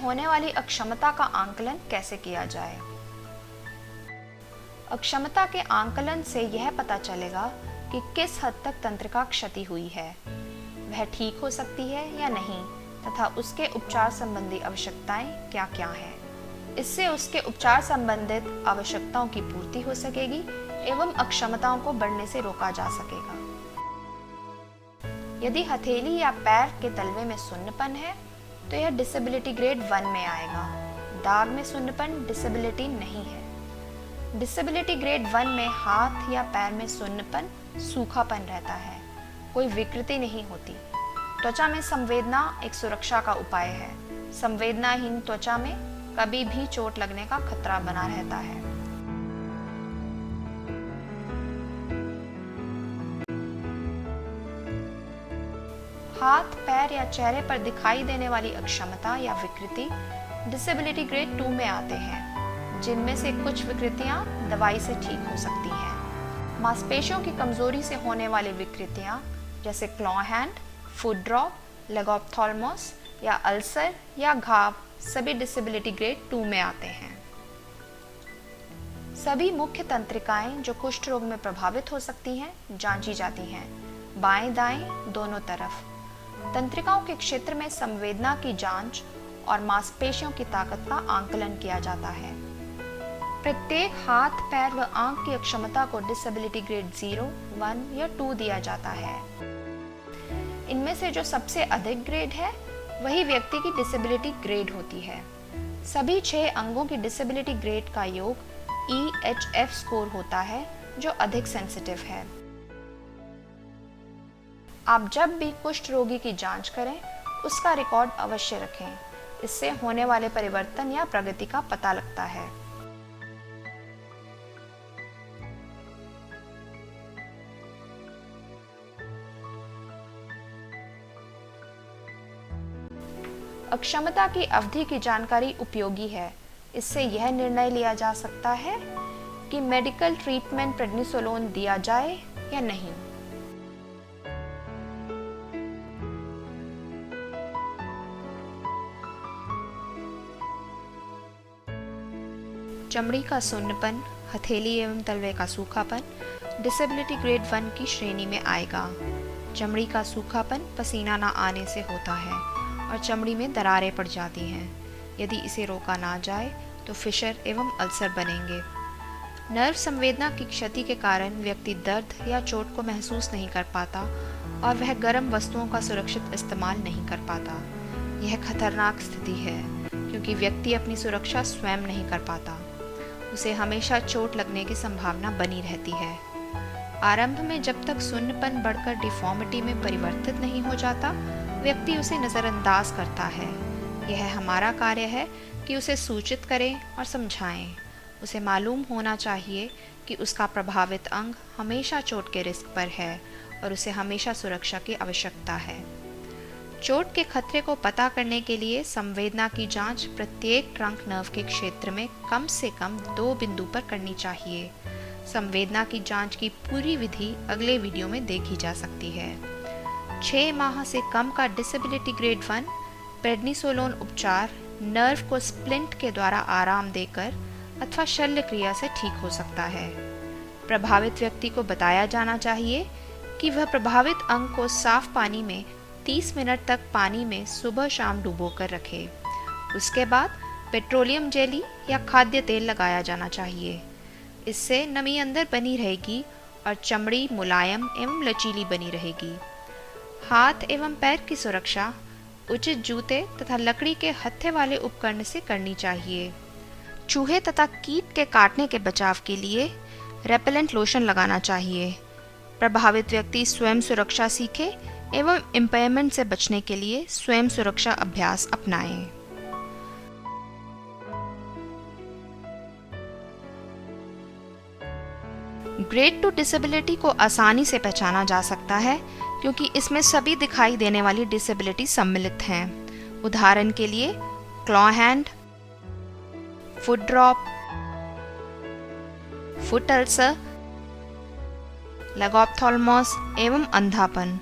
होने वाली अक्षमता का आंकलन कैसे किया जाए? अक्षमता के आंकलन से यह पता चलेगा कि किस हद तक तंत्रिका क्षति हुई है, वह ठीक हो सकती है या नहीं, तथा उसके उपचार संबंधी आवश्यकताएं क्या क्या हैं। इससे उसके उपचार संबंधित आवश्यकताओं की पूर्ति हो सकेगी एवं अक्षमताओं को बढ़ने से रोका जा सकेगा। यदि हथेली या पैर के तलवे में सुन्नपन है तो यह डिसेबिलिटी ग्रेड 1 में आएगा। दाग में सुन्नपन डिसेबिलिटी नहीं है। डिसेबिलिटी ग्रेड 1 में हाथ या पैर में सुन्नपन, सूखापन रहता है, कोई विकृति नहीं होती। त्वचा में संवेदना एक सुरक्षा का उपाय है। संवेदनाहीन त्वचा में कभी भी चोट लगने का खतरा बना रहता है। हाथ, पैर या चेहरे पर दिखाई देने वाली अक्षमता या विकृति डिसेबिलिटी ग्रेड 2 में आते हैं, जिनमें से कुछ विकृतियां दवाई से ठीक हो सकती हैं। मांसपेशियों की कमजोरी से होने वाली विकृतियां जैसे claw hand, foot drop, lagophthalmos या अल्सर या घाव सभी डिसेबिलिटी ग्रेड 2 में आते हैं। सभी मुख्य तंत्रिकाएं जो कुष्ठ रोग में प्रभावित हो सकती हैं जांची जाती हैं, बाएं दाएं दोनों तरफ। तंत्रिकाओं के क्षेत्र में संवेदना की जांच और मांसपेशियों की ताकत का आंकलन किया जाता है। प्रत्येक हाथ, पैर व आंख की अक्षमता को डिसेबिलिटी ग्रेड 0, 1 या 2 दिया जाता है। इनमें से जो सबसे अधिक ग्रेड है वही व्यक्ति की डिसेबिलिटी ग्रेड होती है। सभी 6 अंगों की डिसेबिलिटी ग्रेड का योग EHF स्कोर होता है जो अधिक सेंसिटिव है। आप जब भी कुष्ठ रोगी की जांच करें उसका रिकॉर्ड अवश्य रखें। इससे होने वाले परिवर्तन या प्रगति का पता लगता है। अक्षमता की अवधि की जानकारी उपयोगी है। इससे यह निर्णय लिया जा सकता है कि मेडिकल ट्रीटमेंट प्रेडनिसोलोन दिया जाए या नहीं। चमड़ी का सुन्नपन, हथेली एवं तलवे का सूखापन डिसेबिलिटी ग्रेड 1 की श्रेणी में आएगा। चमड़ी का सूखापन पसीना न आने से होता है और चमड़ी में दरारें पड़ जाती हैं। यदि इसे रोका ना जाए तो फिशर एवं अल्सर बनेंगे। नर्व संवेदना की क्षति के कारण व्यक्ति दर्द या चोट को महसूस नहीं कर पाता और वह गर्म वस्तुओं का सुरक्षित इस्तेमाल नहीं कर पाता। यह खतरनाक स्थिति है क्योंकि व्यक्ति अपनी सुरक्षा स्वयं नहीं कर पाता। उसे हमेशा चोट लगने की संभावना बनी रहती है। आरंभ में जब तक सुन्नपन बढ़कर डिफॉर्मिटी में परिवर्तित नहीं हो जाता, व्यक्ति उसे नज़रअंदाज करता है। यह हमारा कार्य है कि उसे सूचित करें और समझाएं। उसे मालूम होना चाहिए कि उसका प्रभावित अंग हमेशा चोट के रिस्क पर है और उसे हमेशा सुरक्षा की आवश्यकता है। चोट के खतरे को पता करने के लिए संवेदना की जांच प्रत्येक ट्रंक नर्व के क्षेत्र में कम से कम 2 बिंदु पर करनी चाहिए। संवेदना की जांच की पूरी विधि अगले वीडियो में देखी जा सकती है। 6 माह से कम का डिसेबिलिटी ग्रेड 1 प्रेडनिसोलोन उपचार नर्व को स्प्लिंट के द्वारा आराम देकर अथवा शल्य क्रिया से ठीक हो सकता है। प्रभावित व्यक्ति को बताया जाना चाहिए कि वह प्रभावित अंग को साफ पानी में 30 मिनट तक पानी में सुबह शाम डुबोकर रखे। उसके बाद पेट्रोलियम जेली या खाद्य तेल लगाया जाना चाहिए। इससे नमी अंदर बनी रहेगी और चमड़ी मुलायम एवं लचीली बनी रहेगी। हाथ एवं पैर की सुरक्षा उचित जूते तथा लकड़ी के हत्थे वाले उपकरण से करनी चाहिए। चूहे तथा कीट के काटने के बचाव के लिए रेपेलेंट लोशन लगाना चाहिए। प्रभावित व्यक्ति स्वयं सुरक्षा सीखे एवं इम्पेयरमेंट से बचने के लिए स्वयं सुरक्षा अभ्यास अपनाएं। ग्रेड 2 डिसेबिलिटी को आसानी से पहचाना जा सकता है क्योंकि इसमें सभी दिखाई देने वाली डिसेबिलिटी सम्मिलित हैं। उदाहरण के लिए claw hand, foot drop, foot ulcer, lagophthalmos एवं अंधापन,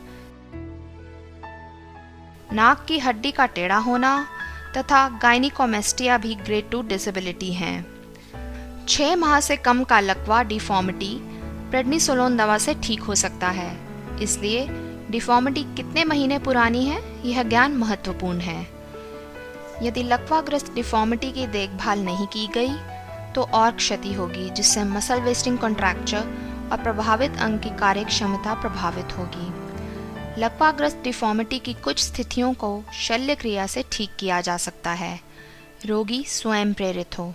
नाक की हड्डी का टेढ़ा होना तथा गायनिकोमेस्टिया भी ग्रेड 2 डिसेबिलिटी हैं। 6 माह से कम का लकवा डिफॉर्मिटी प्रेडनिसोलोन दवा से ठीक हो सकता है। इसलिए डिफॉर्मिटी कितने महीने पुरानी है, यह ज्ञान महत्वपूर्ण है। यदि लकवाग्रस्त डिफॉर्मिटी की देखभाल नहीं की गई तो और क्षति होगी, जिससे मसल वेस्टिंग कॉन्ट्रैक्चर और प्रभावित अंग की कार्य क्षमता प्रभावित होगी। लकवाग्रस्त डिफॉर्मिटी की कुछ स्थितियों को शल्य क्रिया से ठीक किया जा सकता है। रोगी स्वयं प्रेरित हो।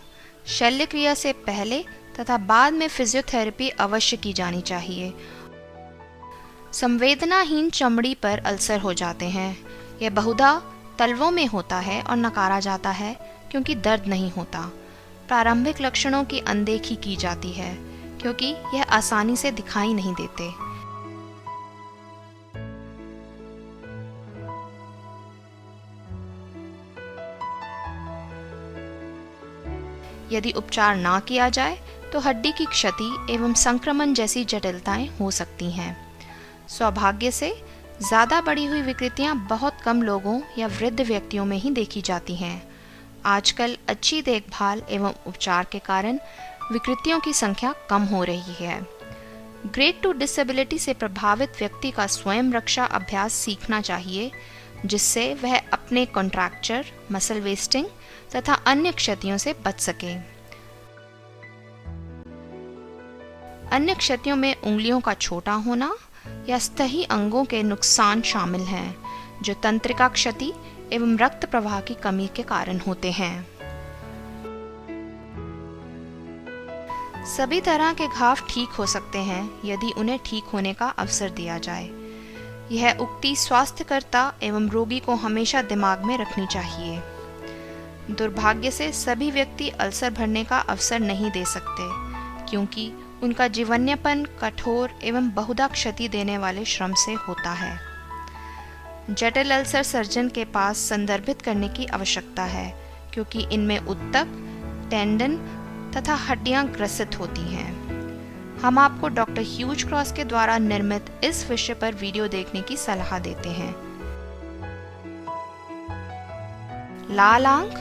शल्य क्रिया से पहले तथा बाद में फिजियोथेरेपी अवश्य की जानी चाहिए। संवेदनाहीन चमड़ी पर अल्सर हो जाते हैं। यह बहुधा तलवों में होता है और नकारा जाता है क्योंकि दर्द नहीं होता। प्रारंभिक लक्षणों की अनदेखी की जाती है क्योंकि यह आसानी से दिखाई नहीं देते। यदि उपचार ना किया जाए तो हड्डी की क्षति एवं संक्रमण जैसी जटिलताएं हो सकती हैं। सौभाग्य से ज़्यादा बढ़ी हुई विकृतियां बहुत कम लोगों या वृद्ध व्यक्तियों में ही देखी जाती हैं। आजकल अच्छी देखभाल एवं उपचार के कारण विकृतियों की संख्या कम हो रही है। ग्रेड 2 डिसेबिलिटी से प्रभावित व्यक्ति का स्वयं रक्षा अभ्यास सीखना चाहिए, जिससे वह अपने कॉन्ट्रैक्चर, मसल वेस्टिंग तथा अन्य क्षतियों से बच सके। अन्य क्षतियों में उंगलियों का छोटा होना या सतही अंगों के नुकसान शामिल हैं, जो तंत्रिका क्षति एवं रक्त प्रवाह की कमी के कारण होते हैं। सभी तरह के घाव ठीक हो सकते हैं यदि उन्हें ठीक होने का अवसर दिया जाए। यह उक्ति स्वास्थ्यकर्ता एवं रोगी को हमेशा दिमाग में रखनी चाहिए। दुर्भाग्य से सभी व्यक्ति अल्सर भरने का अवसर नहीं दे सकते, क्योंकि उनका जीवन्यपन कठोर एवं बहुधा क्षति देने वाले श्रम से होता है। जटिल अल्सर सर्जन के पास संदर्भित करने की आवश्यकता है, क्योंकि इनमें उत्तक, टेंडन तथा हड्डियां ग्रसित होती हैं। हम आपको डॉक्टर ह्यूज क्रॉस के द्वारा निर्मित इस विषय पर वीडियो देखने की सलाह देते हैं। लाल आंख,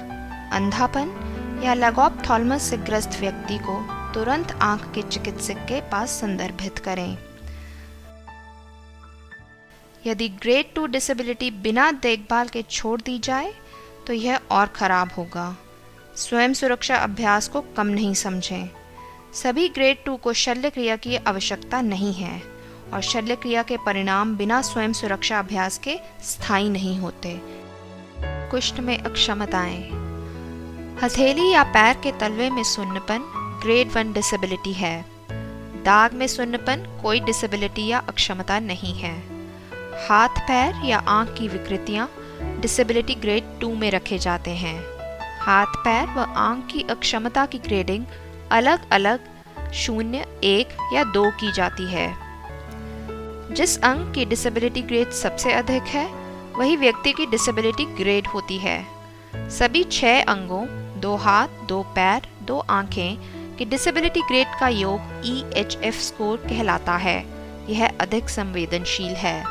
अंधापन या लेगोप्थाल्मस से ग्रस्त व्यक्ति को तुरंत आंख के चिकित्सक के पास संदर्भित करें। यदि ग्रेड 2 डिसेबिलिटी बिना देखभाल के छोड़ दी जाए तो यह और खराब होगा। स्वयं सुरक्षा अभ्यास को कम नहीं समझें। सभी ग्रेड 2 को शल्य क्रिया की आवश्यकता नहीं है और शल्य क्रिया के परिणाम बिना स्वयं सुरक्षा अभ्यास के स्थायी नहीं होते। कुष्ठ में अक्षमताएं। हथेली या पैर के तलवे में सुन्नपन ग्रेड 1 डिसेबिलिटी है। दाग में सुन्नपन कोई डिसेबिलिटी या अक्षमता नहीं है। हाथ, पैर या आंख की विकृतियां डिसेबिलिटी ग्रेड 2 में रखे जाते हैं। हाथ, पैर व आंख की अक्षमता की ग्रेडिंग अलग अलग 0, 1 या 2 की जाती है। जिस अंग की डिसेबिलिटी ग्रेड सबसे अधिक है वही व्यक्ति की डिसेबिलिटी ग्रेड होती है। सभी 6 अंगों, 2 हाथ, 2 पैर, 2 आंखें की डिसेबिलिटी ग्रेड का योग EHF स्कोर कहलाता है। यह अधिक संवेदनशील है।